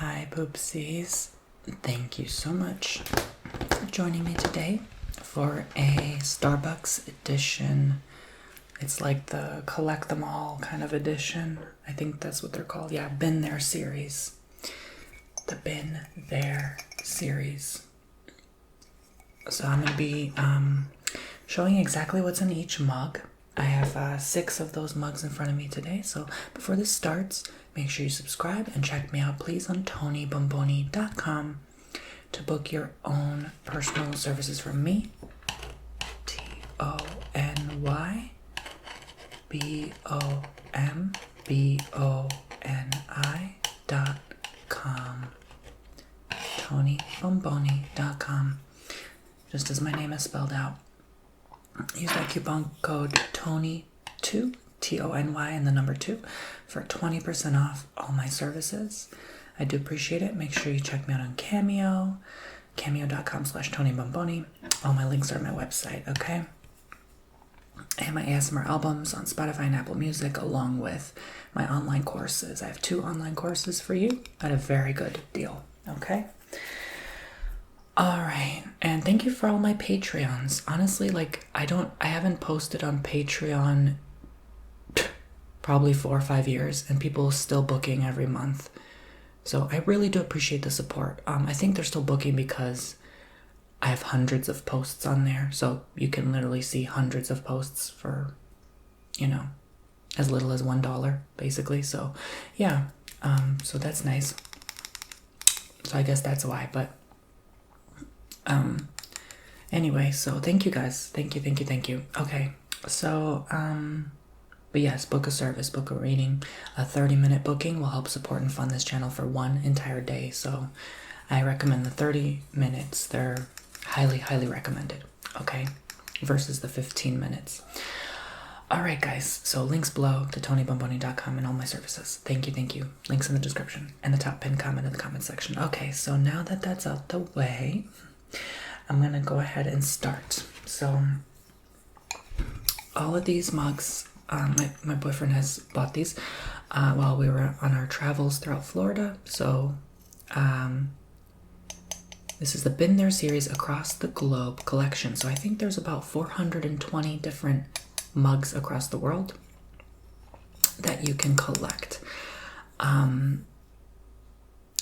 Hi, poopsies. Thank you so much for joining me today for a Starbucks edition. It's like the collect them all kind of edition. I think that's what they're called. Yeah, Been There series. The Been There series. So I'm going to be showing exactly what's in each mug. I have 6 of those mugs in front of me today. So before this starts, make sure you subscribe and check me out, please, on TonyBomboni.com to book your own personal services from me. TonyBomboni.com. TonyBomboni.com. Just as my name is spelled out. Use that coupon code TONY2, T-O-N-Y, and the number 2 for 20% off all my services. I do appreciate it. Make sure you check me out on Cameo, cameo.com/TonyBomboni. All my links are on my website, okay? And my ASMR albums on Spotify and Apple Music, along with my online courses. I have 2 online courses for you at a very good deal, okay? All right, and thank you for all my Patreons. Honestly, I haven't posted on Patreon probably 4 or 5 years, and people are still booking every month. So I really do appreciate the support. I think they're still booking because I have hundreds of posts on there, so you can literally see hundreds of posts for, as little as $1, basically. So yeah, so that's nice. So I guess that's why, but anyway, so thank you guys. Thank you. Okay. So, but yes, book a service, book a reading. A 30-minute booking will help support and fund this channel for one entire day. So I recommend the 30 minutes. They're highly, highly recommended. Okay. Versus the 15 minutes. All right, guys. So links below to TonyBomboni.com and all my services. Thank you. Links in the description and the top pinned comment in the comment section. Okay. So now that that's out the way, I'm going to go ahead and start. So all of these mugs, my boyfriend has bought these while we were on our travels throughout Florida. So this is the Been There series Across the Globe collection. So I think there's about 420 different mugs across the world that you can collect.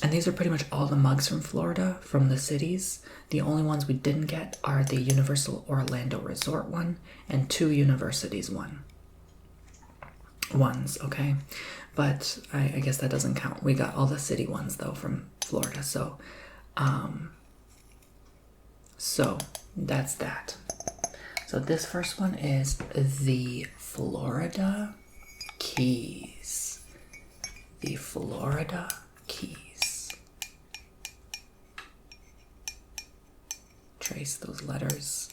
And these are pretty much all the mugs from Florida, from the cities. The only ones we didn't get are the Universal Orlando Resort one and 2 universities ones, okay? But I guess that doesn't count. We got all the city ones, though, from Florida. So that's that. So this first one is the Florida Keys. The Florida Keys. Trace those letters.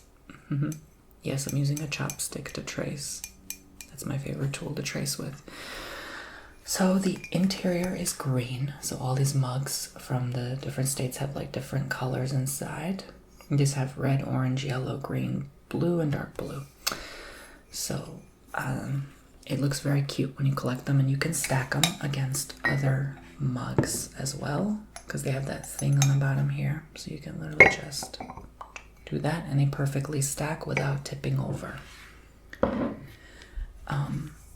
Yes, I'm using a chopstick to trace. That's my favorite tool to trace with. So the interior is green. So all these mugs from the different states have different colors inside. These have red, orange, yellow, green, blue, and dark blue. So it looks very cute when you collect them, and you can stack them against other mugs as well, because they have that thing on the bottom here. So you can literally just do that, and they perfectly stack without tipping over.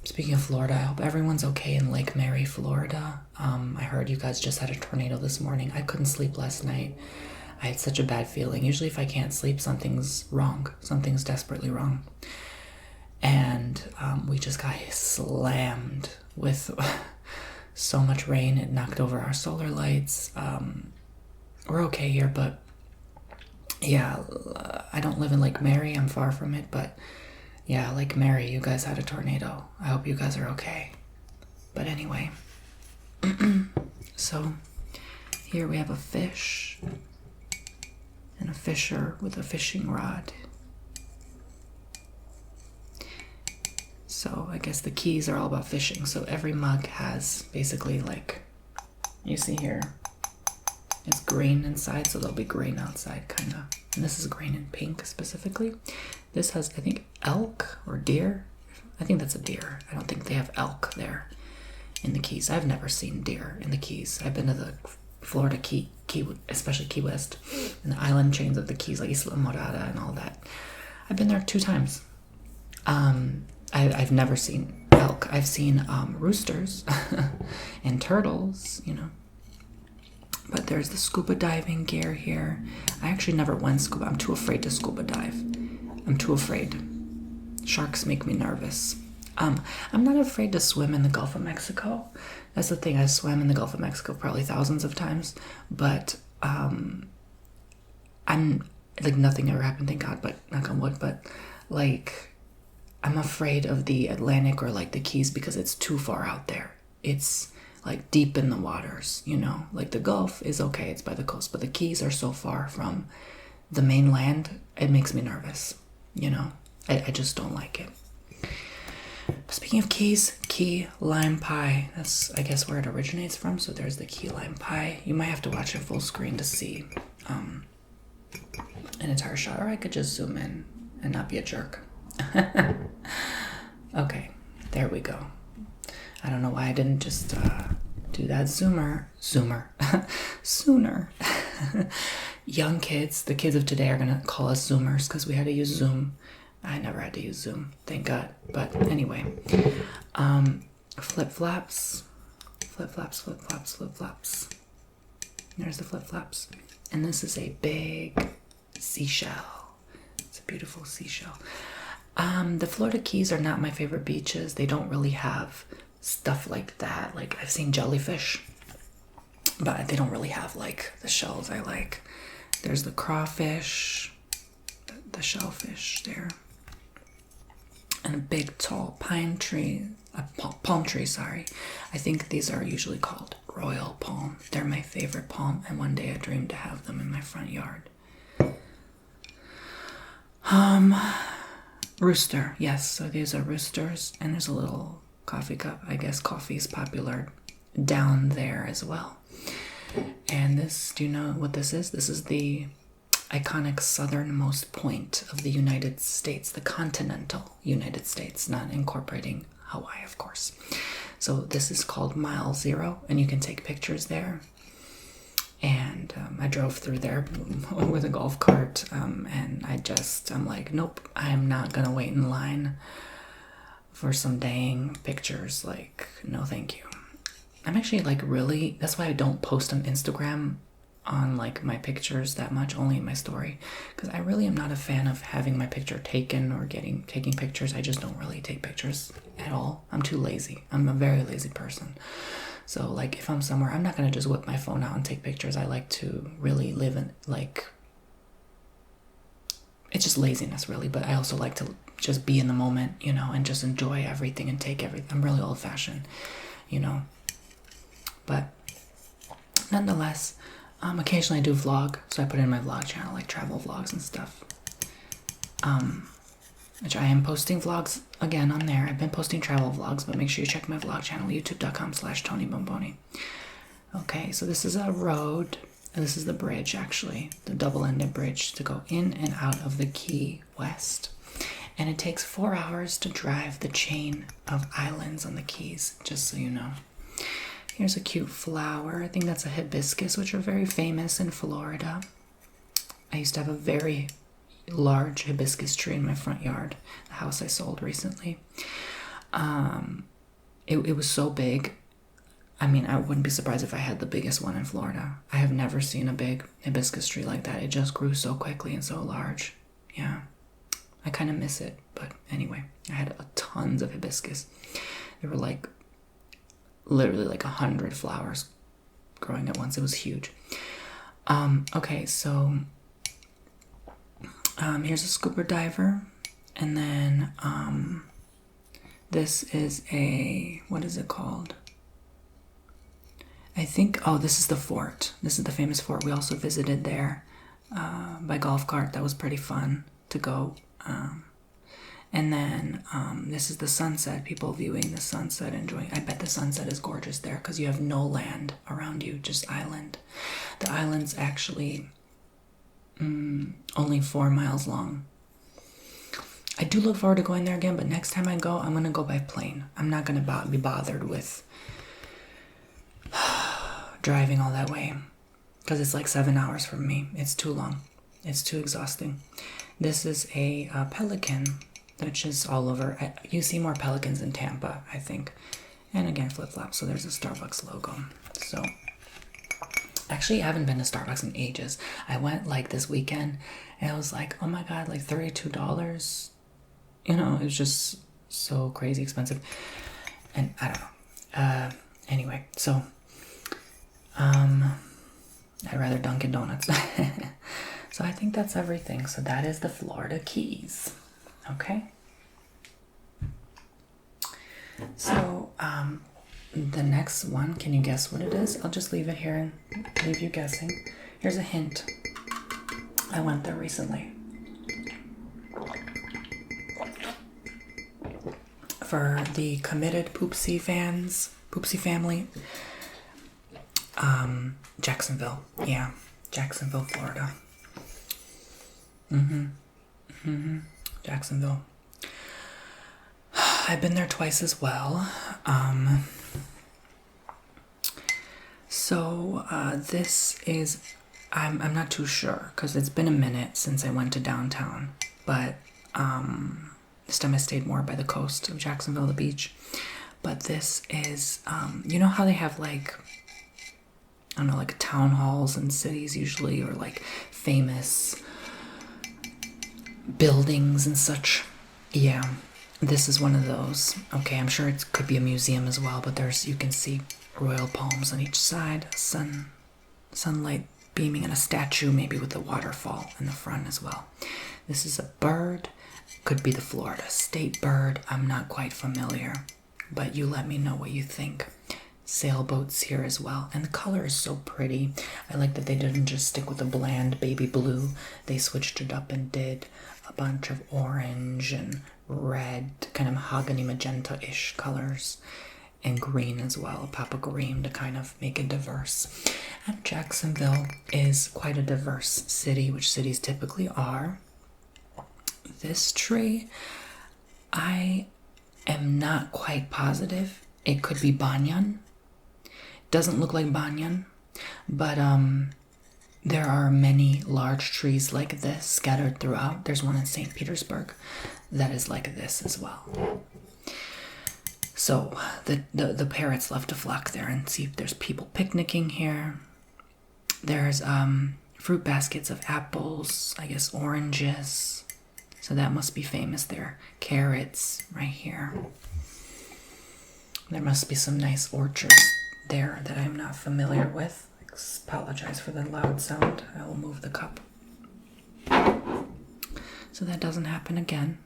Speaking of Florida, I hope everyone's okay in Lake Mary, Florida. I heard you guys just had a tornado this morning. I couldn't sleep last night. I had such a bad feeling. Usually if I can't sleep, something's wrong. Something's desperately wrong. And we just got slammed with so much rain. It knocked over our solar lights. We're okay here, but yeah, I don't live in Lake Mary. I'm far from it, but yeah, Lake Mary, you guys had a tornado. I hope you guys are okay. But anyway, so here we have a fish and a fisher with a fishing rod. So I guess the keys are all about fishing. So every mug has basically you see here, it's green inside, so there'll be green outside, kind of. And this is green and pink specifically. This has, I think, elk or deer. I think that's a deer. I don't think they have elk there in the Keys. I've never seen deer in the Keys. I've been to the Florida, especially Key West, and the island chains of the Keys, like Isla Morada and all that. I've been there 2 times. I've never seen elk. I've seen roosters and turtles, you know. But there's the scuba diving gear here. I actually never went scuba. I'm too afraid to scuba dive. I'm too afraid. Sharks make me nervous. I'm not afraid to swim in the Gulf of Mexico. That's the thing. I swam in the Gulf of Mexico probably thousands of times, but I'm like, nothing ever happened, thank God, but knock on wood. But like, I'm afraid of the Atlantic or like the Keys because it's too far out there. It's like deep in the waters, you know. Like the Gulf is okay, it's by the coast, but the Keys are so far from the mainland, it makes me nervous, you know. I just don't like it. Speaking of Keys, key lime pie. That's, I guess, where it originates from. So there's the key lime pie. You might have to watch it full screen to see an entire shot, or I could just zoom in and not be a jerk. Okay, there we go. I don't know why I didn't just do that sooner. Young kids, the kids of today are gonna call us Zoomers because we had to use Zoom. I never had to use Zoom, thank God. But anyway, flip-flops. There's the flip-flops. And this is a big seashell. It's a beautiful seashell. The Florida Keys are not my favorite beaches. They don't really have stuff like that. Like, I've seen jellyfish, but they don't really have like the shells I like. There's the crawfish, the shellfish there, and a big tall palm tree, sorry. I think these are usually called royal palm. They're my favorite palm, and one day I dreamed to have them in my front yard. Rooster, yes, so these are roosters, and there's a little coffee cup. I guess coffee is popular down there as well. And this, do you know what this is? This is the iconic southernmost point of the United States, the continental United States, not incorporating Hawaii, of course. So this is called Mile Zero, and you can take pictures there. And I drove through there with a golf cart, and I'm like, nope, I'm not gonna wait in line for some dang pictures. Like, no thank you. I'm actually like really, that's why I don't post on Instagram on like my pictures that much, only in my story, because I really am not a fan of having my picture taken or taking pictures. I just don't really take pictures at all. I'm too lazy. I'm a very lazy person. So like if I'm somewhere, I'm not gonna just whip my phone out and take pictures. I like to really live in, like, it's just laziness really, but I also like to just be in the moment, you know, and just enjoy everything and take everything. I'm really old fashioned, you know. But nonetheless, occasionally I do vlog, so I put in my vlog channel, like travel vlogs and stuff. Which I am posting vlogs again on there. I've been posting travel vlogs, but make sure you check my vlog channel, youtube.com/Tony Bomboni. Okay, so this is a road, and this is the bridge actually, the double-ended bridge to go in and out of the Key West. And it takes 4 hours to drive the chain of islands on the Keys, just so you know. Here's a cute flower. I think that's a hibiscus, which are very famous in Florida. I used to have a very large hibiscus tree in my front yard, the house I sold recently. It was so big. I mean, I wouldn't be surprised if I had the biggest one in Florida. I have never seen a big hibiscus tree like that. It just grew so quickly and so large. Yeah, I kind of miss it. But anyway, I had tons of hibiscus. There were like literally like 100 flowers growing at once. It was huge. Okay, so here's a scuba diver, and then this is a, what is it called? I think, oh, this is the fort. This is the famous fort. We also visited there by golf cart. That was pretty fun to go. And then this is the sunset. People viewing the sunset, enjoying. I bet the sunset is gorgeous there because you have no land around you, just island. The island's actually only 4 miles long. I do look forward to going there again, but next time I go, I'm going to go by plane. I'm not going to be bothered with driving all that way. because it's like 7 hours from me. It's too long. It's too exhausting. This is a pelican, which is all over. You see more pelicans in Tampa, I think. And again, flip-flops. So there's a Starbucks logo. So actually, I haven't been to Starbucks in ages. I went like this weekend, and it was like, oh my God, like $32. You know, it was just so crazy expensive. And I don't know. Anyway, so I'd rather Dunkin' Donuts. So I think that's everything. So that is the Florida Keys. Okay. So the next one, can you guess what it is? I'll just leave it here and leave you guessing. Here's a hint. I went there recently for the committed Poopsie family. Jacksonville. Yeah. Jacksonville, Florida. Jacksonville. I've been there twice as well. So this is, I'm not too sure because it's been a minute since I went to downtown, but this time I stayed more by the coast of Jacksonville, the beach. But this is, you know how they have like, I don't know, like town halls in cities usually, or like famous buildings and such. Yeah, this is one of those. Okay, I'm sure it could be a museum as well, but there's, you can see royal palms on each side, sunlight beaming, and a statue maybe with a waterfall in the front as well. This is a bird, could be the Florida state bird. I'm not quite familiar, but you let me know what you think. Sailboats here as well, and the color is so pretty. I like that they didn't just stick with a bland baby blue. They switched it up and did a bunch of orange and red, kind of mahogany magenta-ish colors, and green as well, pop of green to kind of make it diverse. And Jacksonville is quite a diverse city, which cities typically are. This tree, I am not quite positive. It could be banyan. Doesn't look like banyan, but there are many large trees like this scattered throughout. There's one in St. Petersburg that is like this as well. So the parrots love to flock there and see if there's people picnicking here. There's fruit baskets of apples, I guess oranges. So that must be famous there. Carrots right here. There must be some nice orchards there that I'm not familiar with. I apologize for the loud sound. I will move the cup so that doesn't happen again.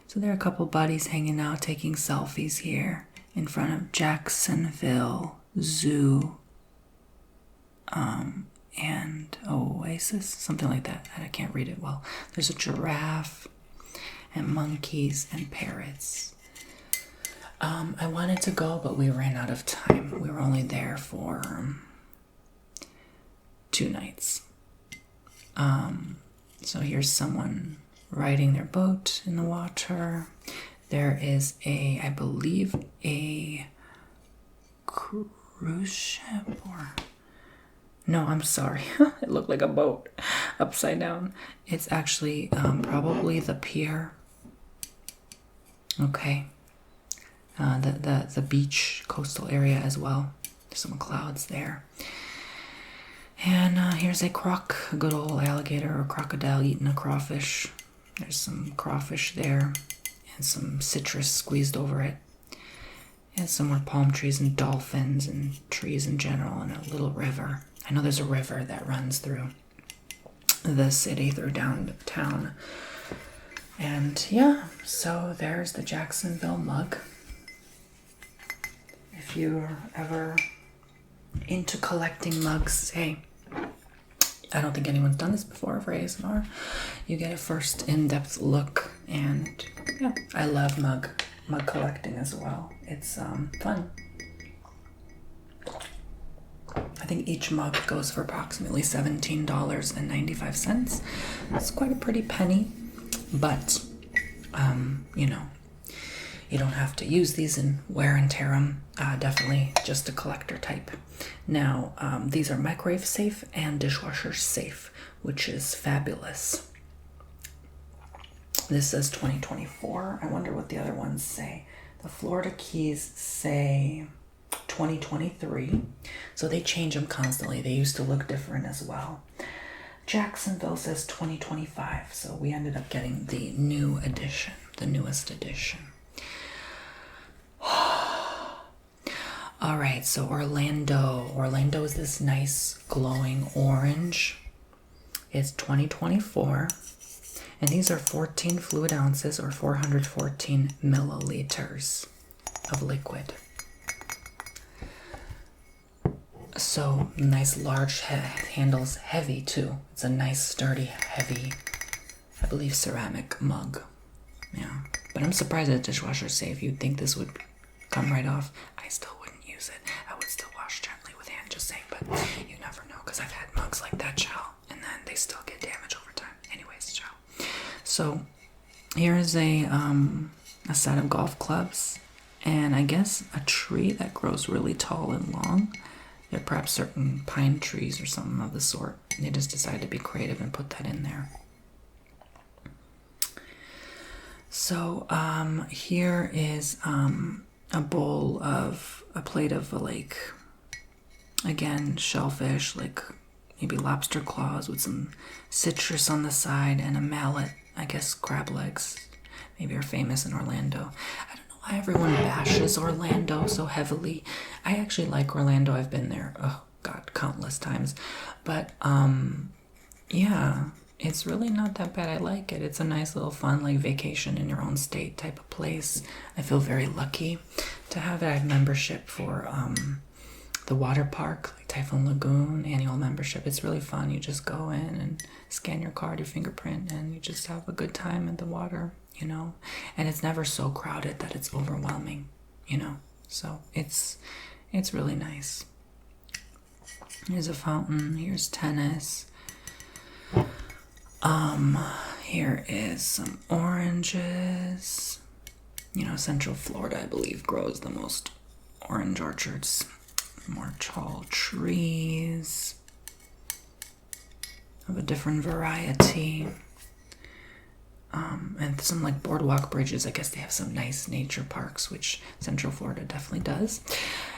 So there are a couple buddies hanging out, taking selfies here in front of Jacksonville Zoo and Oasis, something like that. I can't read it well. There's a giraffe and monkeys and parrots. I wanted to go, but we ran out of time. We were only there for 2 nights. So here's someone riding their boat in the water. There is I believe a cruise ship or... No, I'm sorry. It looked like a boat upside down. It's actually probably the pier. Okay. The beach coastal area as well. There's some clouds there. And here's a good old alligator or crocodile eating a crawfish. There's some crawfish there and some citrus squeezed over it. And some more palm trees and dolphins and trees in general and a little river. I know there's a river that runs through the city, through downtown. And yeah, so there's the Jacksonville Mug. If you're ever into collecting mugs, hey, I don't think anyone's done this before for ASMR. You get a first in-depth look, and yeah, I love mug collecting as well. It's fun. I think each mug goes for approximately $17.95. It's quite a pretty penny, but you know, You don't have to use these and wear and tear them. Definitely just a collector type. Now, these are microwave safe and dishwasher safe, which is fabulous. This says 2024. I wonder what the other ones say. The Florida Keys say 2023. So they change them constantly. They used to look different as well. Jacksonville says 2025. So we ended up getting the new edition, the newest edition. All right, so Orlando. Orlando is this nice glowing orange. It's 2024. And these are 14 fluid ounces or 414 milliliters of liquid. So nice large handles, heavy too. It's a nice sturdy, heavy, I believe ceramic mug. Yeah, but I'm surprised that dishwasher safe. You'd think this would come right off. I still wouldn't use it. I would still wash gently with hand, just saying, but you never know because I've had mugs like that, child, and then they still get damaged over time. Anyways, child. So here is a set of golf clubs and I guess a tree that grows really tall and long. They're perhaps certain pine trees or something of the sort. They just decided to be creative and put that in there. So here is a plate of like, again, shellfish, like maybe lobster claws with some citrus on the side and a mallet. I guess crab legs maybe are famous in Orlando. I don't know why everyone bashes Orlando so heavily. I actually like Orlando. I've been there, oh God, countless times. But yeah, it's really not that bad. I like it. It's a nice little fun like vacation in your own state type of place. I feel very lucky to have it. I have membership for the water park, like Typhoon Lagoon, annual membership. It's really fun. You just go in and scan your card, your fingerprint, and you just have a good time at the water, you know. And it's never so crowded that it's overwhelming, you know. So it's really nice. Here's a fountain. Here's tennis. Here is some oranges. You know, Central Florida, I believe, grows the most orange orchards. More tall trees of a different variety. And some like boardwalk bridges. I guess they have some nice nature parks, which Central Florida definitely does.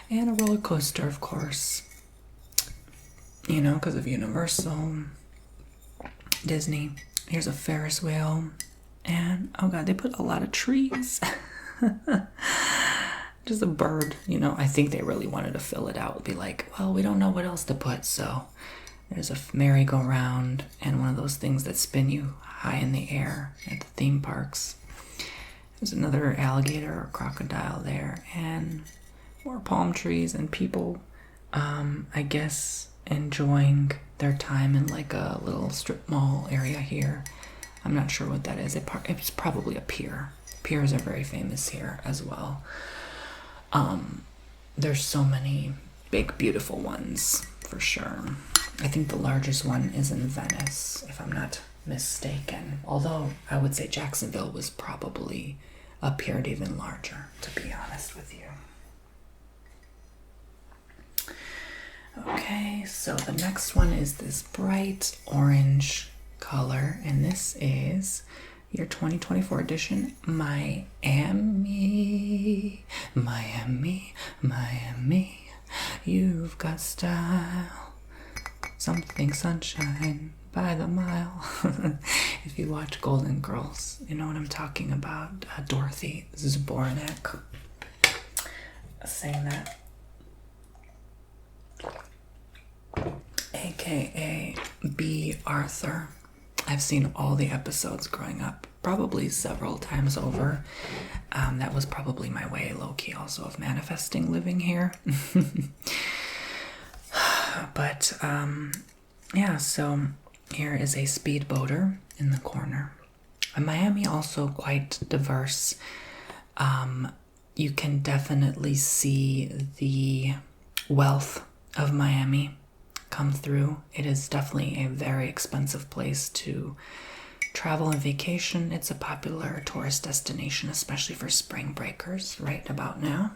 And a roller coaster, of course. You know, because of Universal, Disney. Here's a Ferris wheel. And, oh God, they put a lot of trees. Just a bird, you know. I think they really wanted to fill it out. Be like, well, we don't know what else to put, so there's a merry-go-round and one of those things that spin you high in the air at the theme parks. There's another alligator or crocodile there, and more palm trees and people, I guess, enjoying their time in like a little strip mall area here. I'm not sure what that is. It's probably a pier. Piers are very famous here as well. There's so many big, beautiful ones, for sure. I think the largest one is in Venice, if I'm not mistaken. Although I would say Jacksonville was probably appeared even larger, to be honest with you. Okay, so the next one is this bright orange color, and this is your 2024 edition, Miami, Miami, Miami. You've got style, something sunshine by the mile. If you watch Golden Girls, you know what I'm talking about. Dorothy Zbornak saying that. AKA B. Arthur. I've seen all the episodes growing up, probably several times over. That was probably my way, low-key, also of manifesting living here. But, yeah, so here is a speedboater in the corner. Miami also quite diverse. You can definitely see the wealth of Miami come through. It is definitely a very expensive place to travel and vacation. It's a popular tourist destination, especially for spring breakers right about now.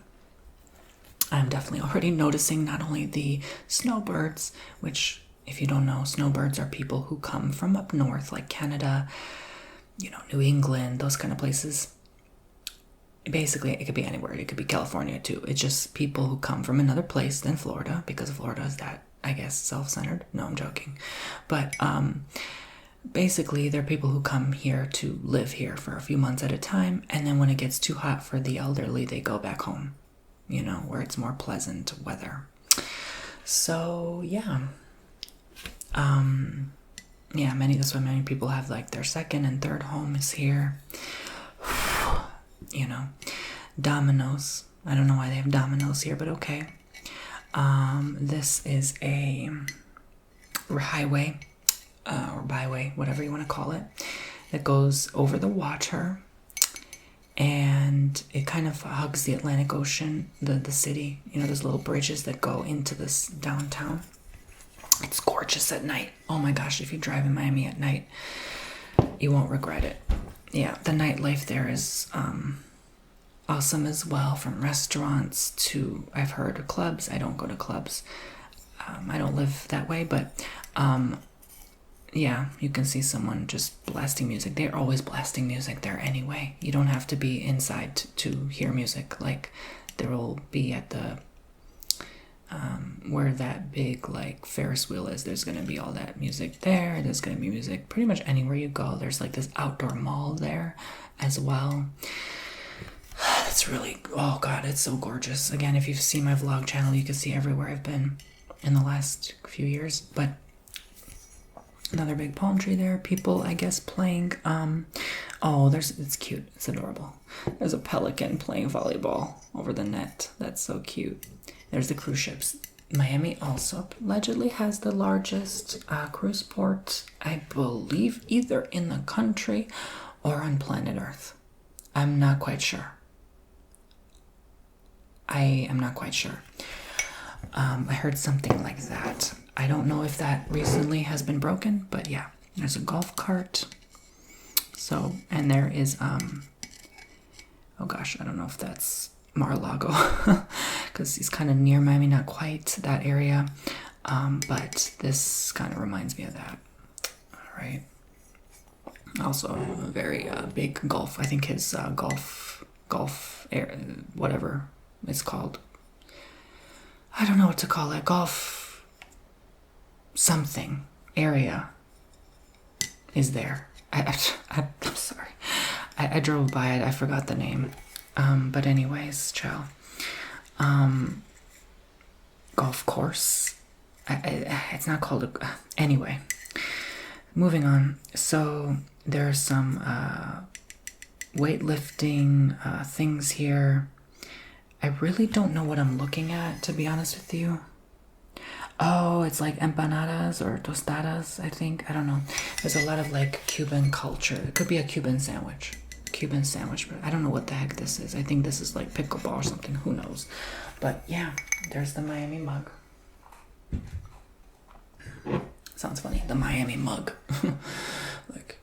I'm definitely already noticing not only the snowbirds, which, if you don't know, snowbirds are people who come from up north, like Canada, New England, those kind of places. Basically, it could be anywhere. It could be California too. It's just people who come from another place than Florida, because Florida is that, I guess, self-centered. No, I'm joking. But basically, they're people who come here to live here for a few months at a time, and then when it gets too hot for the elderly, they go back home, where it's more pleasant weather. So, yeah. That's why many people have like their second and third home is here. Dominoes. I don't know why they have dominoes here, but okay. This is a highway, or byway, whatever you want to call it, that goes over the water, and it kind of hugs the Atlantic Ocean, the city. Those little bridges that go into this downtown. It's gorgeous at night. Oh my gosh, if you drive in Miami at night, you won't regret it. Yeah, the nightlife there is awesome as well, from restaurants to, I've heard, clubs. I don't go to clubs. I don't live that way, but yeah, you can see someone just blasting music. They're always blasting music there anyway. You don't have to be inside to hear music. Like, there will be at the where that big like Ferris wheel is, there's gonna be all that music there. There's gonna be music pretty much anywhere you go. There's like this outdoor mall there as well. It's really, oh god, it's so gorgeous. Again, if you've seen my vlog channel, you can see everywhere I've been in the last few years. But another big palm tree there. People, I guess, playing. It's cute. It's adorable. There's a pelican playing volleyball over the net. That's so cute. There's the cruise ships. Miami also allegedly has the largest cruise port, I believe, either in the country or on planet Earth. I'm not quite sure. I am not quite sure. I heard something like that. I don't know if that recently has been broken, but yeah, there's a golf cart. So, and there is, oh gosh, I don't know if that's Mar-a-Lago, because he's kind of near Miami, not quite that area, but this kind of reminds me of that. All right. Also, a very big golf. I think his golf air, whatever it's called. I don't know what to call it. Golf something area is there. I'm sorry. I drove by it. I forgot the name. But anyways, ciao. Golf course. It's not called anyway. Moving on. So there's some weightlifting things here. I really don't know what I'm looking at, to be honest with you. Oh, it's like empanadas or tostadas, I think. I don't know. There's a lot of like Cuban culture. It could be a Cuban sandwich, but I don't know what the heck this is. I think this is like pickleball or something. Who knows? But yeah, there's the Miami mug. Sounds funny. The Miami mug. Like,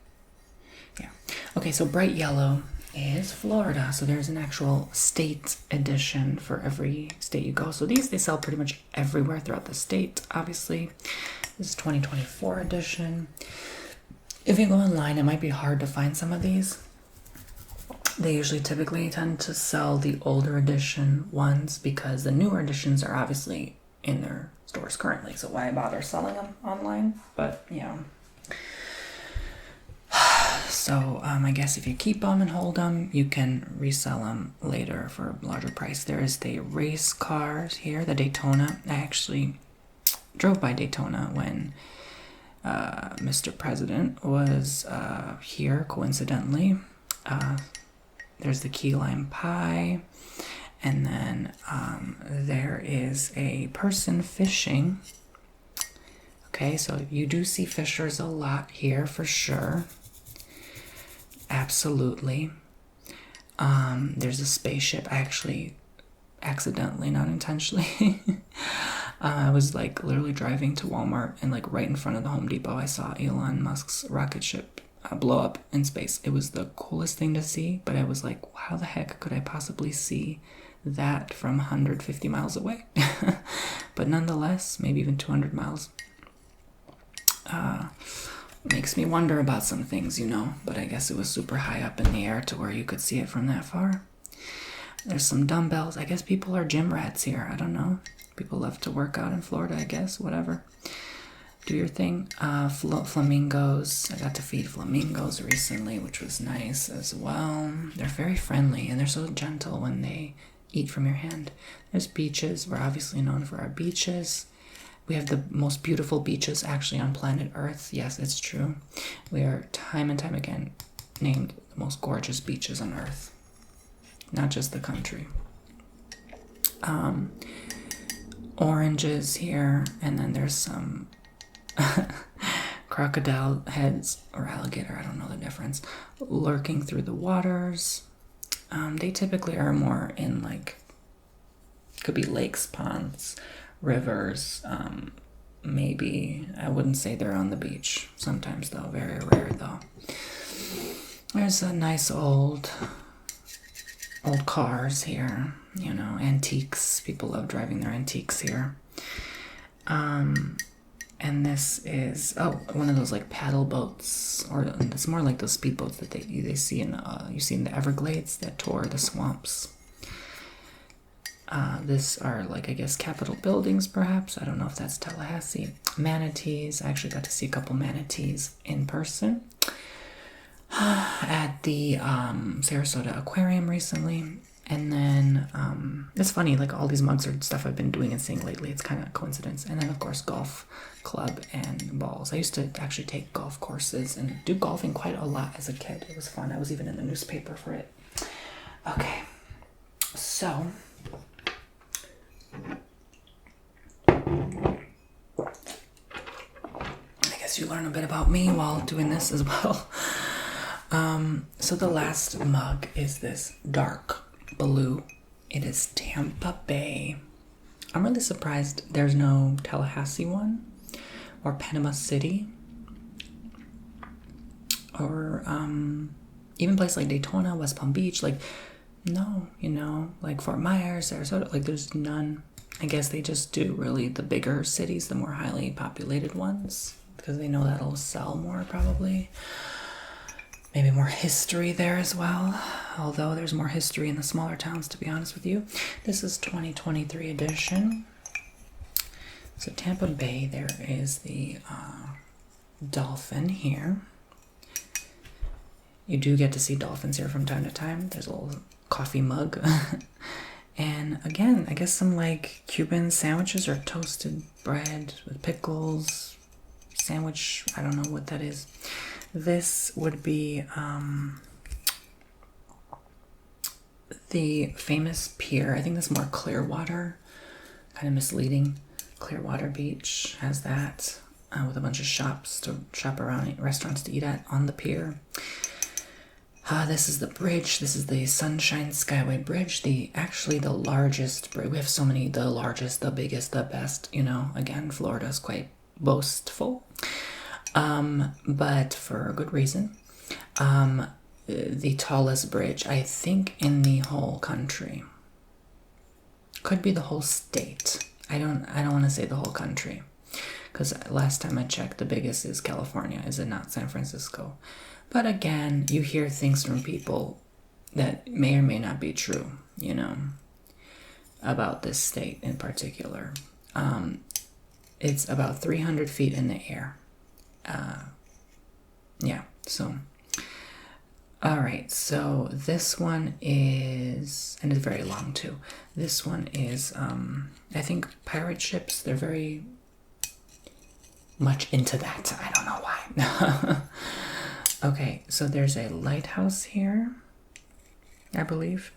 yeah. Okay, so bright yellow is Florida. So there's an actual state edition for every state you go. So these, they sell pretty much everywhere throughout the state, obviously. This is 2024 edition. If you go online, it might be hard to find some of these. They usually typically tend to sell the older edition ones because the newer editions are obviously in their stores currently. So why bother selling them online? But yeah. So I guess if you keep them and hold them, you can resell them later for a larger price. There is the race cars here, the Daytona. I actually drove by Daytona when Mr. President was here, coincidentally. There's the key lime pie. And then there is a person fishing. Okay, so you do see fishers a lot here for sure. Absolutely. There's a spaceship. I actually accidentally, not intentionally. I was like literally driving to Walmart, and like right in front of the Home Depot, I saw Elon Musk's rocket ship blow up in space. It was the coolest thing to see, but I was like, how the heck could I possibly see that from 150 miles away? But nonetheless, maybe even 200 miles. Makes me wonder about some things, you know, but I guess it was super high up in the air to where you could see it from that far. There's some dumbbells. I guess people are gym rats here. I don't know. People love to work out in Florida, I guess. Whatever. Do your thing. Flamingos. I got to feed flamingos recently, which was nice as well. They're very friendly, and they're so gentle when they eat from your hand. There's beaches. We're obviously known for our beaches. We have the most beautiful beaches actually on planet Earth. Yes, it's true. We are time and time again named the most gorgeous beaches on Earth. Not just the country. Oranges here, and then there's some crocodile heads or alligator, I don't know the difference, lurking through the waters. They typically are more in like, could be lakes, ponds, rivers, maybe. I wouldn't say they're on the beach. Sometimes though, very rare though. There's a nice old cars here, you know, antiques. People love driving their antiques here. And this is, one of those like paddle boats, or it's more like those speedboats that they see in, you see in the Everglades that tour the swamps. This are like, I guess, Capitol buildings, perhaps. I don't know if that's Tallahassee. Manatees. I actually got to see a couple manatees in person at the Sarasota Aquarium recently. And then it's funny, like all these mugs are stuff I've been doing and seeing lately. It's kind of a coincidence. And then, of course, golf club and balls. I used to actually take golf courses and do golfing quite a lot as a kid. It was fun. I was even in the newspaper for it. Okay, so I guess you learn a bit about me while doing this as well. So the last mug is this dark blue. It is Tampa Bay. I'm really surprised there's no Tallahassee one or Panama City or even places like Daytona, West Palm Beach. Like, no, you know, like Fort Myers, Sarasota, like there's none. I guess they just do really the bigger cities, the more highly populated ones, because they know that'll sell more probably. Maybe more history there as well, although there's more history in the smaller towns, to be honest with you. This is 2023 edition. So Tampa Bay, there is the dolphin here. You do get to see dolphins here from time to time. There's a little coffee mug. And again, I guess some like Cuban sandwiches or toasted bread with pickles, sandwich, I don't know what that is. This would be the famous pier. I think that's more Clearwater, kind of misleading. Clearwater Beach has that with a bunch of shops to shop around, restaurants to eat at on the pier. This is the bridge. This is the Sunshine Skyway Bridge. Actually the largest bridge. We have so many, the largest, the biggest, the best, you know. Again, Florida's quite boastful. But for a good reason. The tallest bridge, I think, in the whole country. Could be the whole state. I don't want to say the whole country. Because last time I checked, the biggest is California. Is it not San Francisco? But again, you hear things from people that may or may not be true, you know, about this state in particular. It's about 300 feet in the air. Yeah, so. All right, so this one is, and it's very long too. This one is, I think pirate ships, they're very much into that. I don't know why. Okay, so there's a lighthouse here, I believe.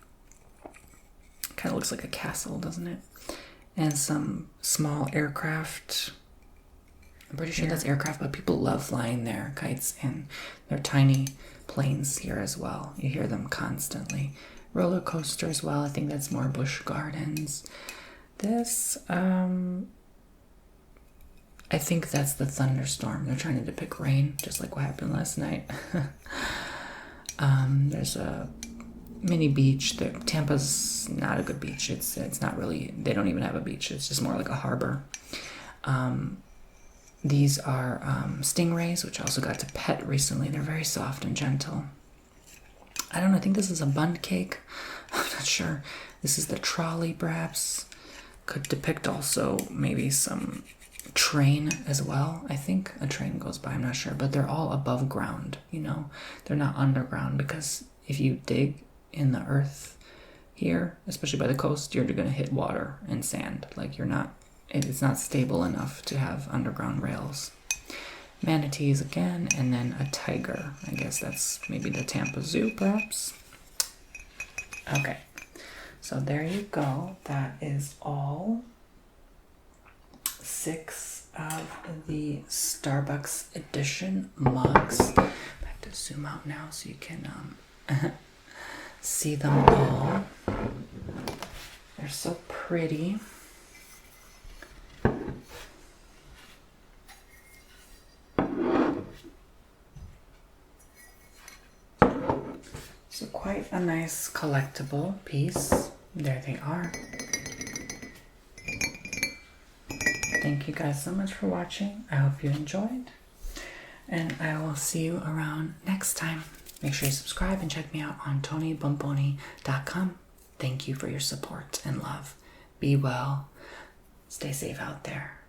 Kind of looks like a castle, doesn't it? And some small aircraft. I'm pretty sure that's aircraft, but people love flying their kites, and they're tiny planes here as well. You hear them constantly. Roller coaster as well. I think that's more Busch Gardens. This, I I think that's the thunderstorm. They're trying to depict rain, just like what happened last night. There's a mini beach. Tampa's not a good beach. It's not really, they don't even have a beach. It's just more like a harbor. These are stingrays, which I also got to pet recently. They're very soft and gentle. I don't know, I think this is a bun cake. I'm not sure. This is the trolley, perhaps. Could depict also maybe some train as well. I think a train goes by, I'm not sure. But they're all above ground, you know. They're not underground, because if you dig in the earth here, especially by the coast, you're going to hit water and sand. Like it's not stable enough to have underground rails. Manatees again, and then a tiger. I guess that's maybe the Tampa Zoo, perhaps. Okay, so there you go. That is all 6 of the Starbucks edition mugs. I have to zoom out now so you can see them all. They're so pretty. So quite a nice collectible piece. There they are. Thank you guys so much for watching. I hope you enjoyed. And I will see you around next time. Make sure you subscribe and check me out on TonyBomboni.com. Thank you for your support and love. Be well. Stay safe out there.